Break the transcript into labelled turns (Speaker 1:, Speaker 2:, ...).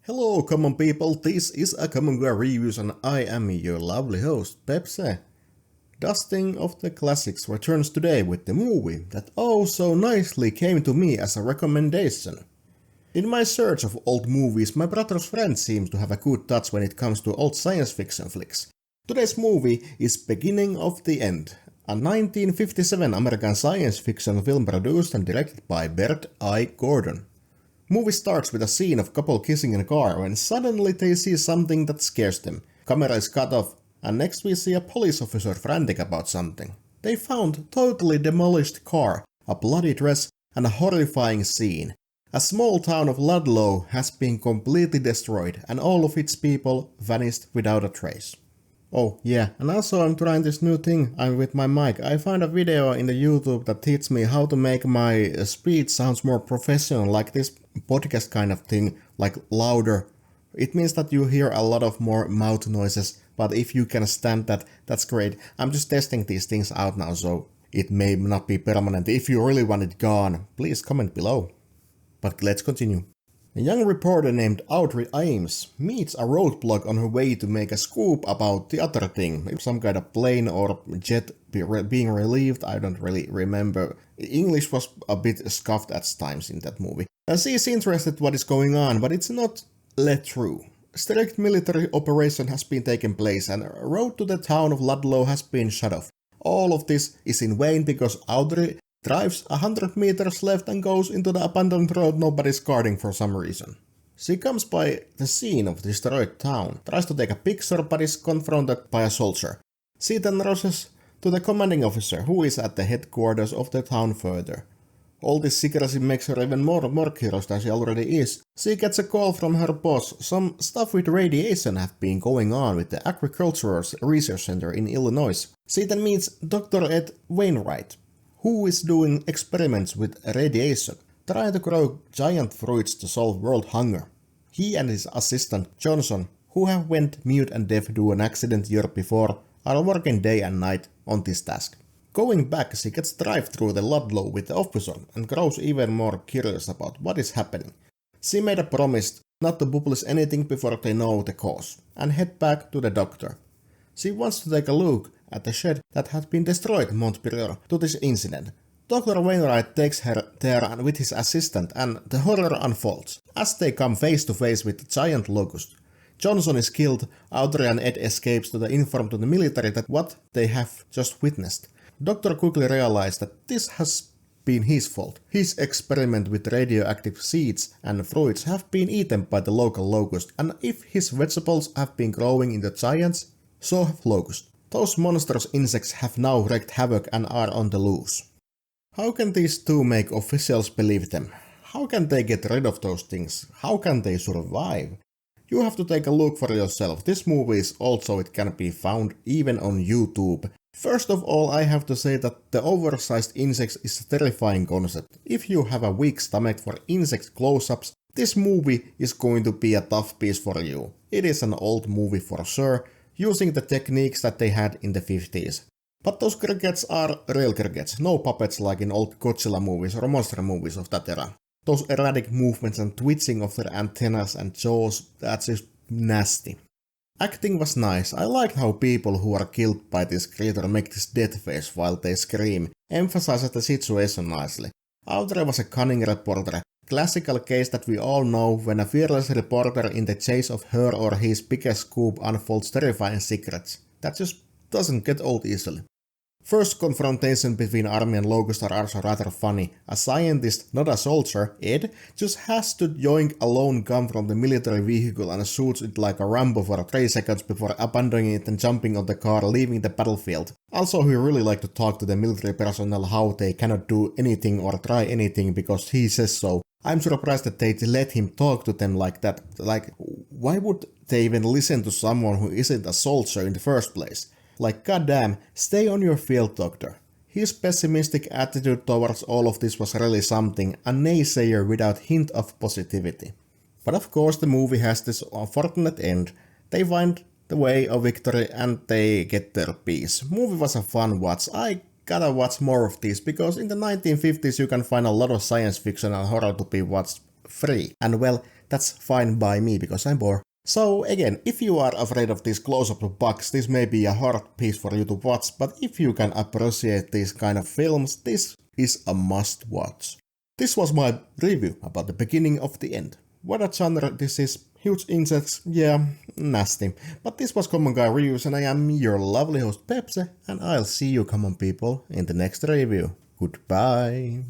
Speaker 1: Hello common people, this is a Common Wear Reviews and I am your lovely host, Pepse. Dusting of the Classics returns today with the movie that oh so nicely came to me as a recommendation. In my search of old movies, my brother's friend seems to have a good touch when it comes to old science fiction flicks. Today's movie is Beginning of the End, a 1957 American science fiction film produced and directed by Bert I. Gordon. Movie starts with a scene of couple kissing in a car when suddenly they see something that scares them. Camera is cut off, and next we see a police officer frantic about something. They found totally demolished car, a bloody dress, and a horrifying scene. A small town of Ludlow has been completely destroyed, and all of its people vanished without a trace. Oh yeah, and also I'm trying this new thing with my mic. I found a video in the YouTube that teaches me how to make my speech sounds more professional, like this podcast kind of thing, like louder. It means that you hear a lot of more mouth noises, but if you can stand that, that's great. I'm just testing these things out now, so it may not be permanent. If you really want it gone, please comment below. But let's continue. A young reporter named Audrey Ames meets a roadblock on her way to make a scoop about the other thing, maybe some kind of plane or jet being relieved, I don't really remember. English was a bit scuffed at times in that movie. She is interested what is going on, but it's not let through. Strict military operation has been taken place and a road to the town of Ludlow has been shut off. All of this is in vain because Audrey drives 100 meters left and goes into the abandoned road nobody's guarding for some reason. She comes by the scene of the destroyed town, tries to take a picture but is confronted by a soldier. She then rushes to the commanding officer who is at the headquarters of the town further. All this secrecy makes her even more curious than she already is. She gets a call from her boss. Some stuff with radiation have been going on with the Agricultural Research Center in Illinois. She then meets Dr. Ed Wainwright, who is doing experiments with radiation, trying to grow giant fruits to solve world hunger. He and his assistant Johnson, who have went mute and deaf due to an accident year before, are working day and night on this task. Going back, she gets drive through the Ludlow with the officer and grows even more curious about what is happening. She made a promise not to publish anything before they know the cause, and head back to the doctor. She wants to take a look at the shed that had been destroyed a month prior to this incident. Dr. Wainwright takes her there with his assistant and the horror unfolds as they come face to face with the giant locust. Johnson is killed, Audrey and Ed escapes to inform to the military that what they have just witnessed. Doctor quickly realizes that this has been his fault. His experiment with radioactive seeds and fruits have been eaten by the local locust, and if his vegetables have been growing into giants, so have locusts. Those monstrous insects have now wreaked havoc and are on the loose. How can these two make officials believe them? How can they get rid of those things? How can they survive? You have to take a look for yourself. This movie is also it can be found even on YouTube. First of all, I have to say that the oversized insects is a terrifying concept. If you have a weak stomach for insect close-ups, this movie is going to be a tough piece for you. It is an old movie for sure, using the techniques that they had in the 50s. But those crickets are real crickets, no puppets like in old Godzilla movies or monster movies of that era. Those erratic movements and twitching of their antennas and jaws, that's just nasty. Acting was nice. I liked how people who are killed by this creature make this death face while they scream, emphasizes the situation nicely. Audrey was a cunning reporter, classical case that we all know when a fearless reporter in the chase of her or his biggest scoop unfolds terrifying secrets. That just doesn't get old easily. First confrontation between Army and Locust are also rather funny. A scientist, not a soldier, Ed, just has to yoink a lone gun from the military vehicle and shoots it like a Rambo for 3 seconds before abandoning it and jumping on the car, leaving the battlefield. Also, he really liked to talk to the military personnel how they cannot do anything or try anything because he says so. I'm surprised that they let him talk to them like that. Like, why would they even listen to someone who isn't a soldier in the first place? Like, goddamn, stay on your field, doctor. His pessimistic attitude towards all of this was really something, a naysayer without hint of positivity. But of course the movie has this unfortunate end. They find the way of victory and they get their peace. Movie was a fun watch. I gotta watch more of these because in the 1950s you can find a lot of science fiction and horror to be watched free. And well, that's fine by me because I'm bored. So again, if you are afraid of these close-up bugs, this may be a hard piece for you to watch, but if you can appreciate these kind of films, this is a must-watch. This was my review about the beginning of the end. What a genre this is. Huge insects, yeah, nasty. But this was Common Guy Reviews and I am your lovely host Pepse, and I'll see you common people in the next review. Goodbye.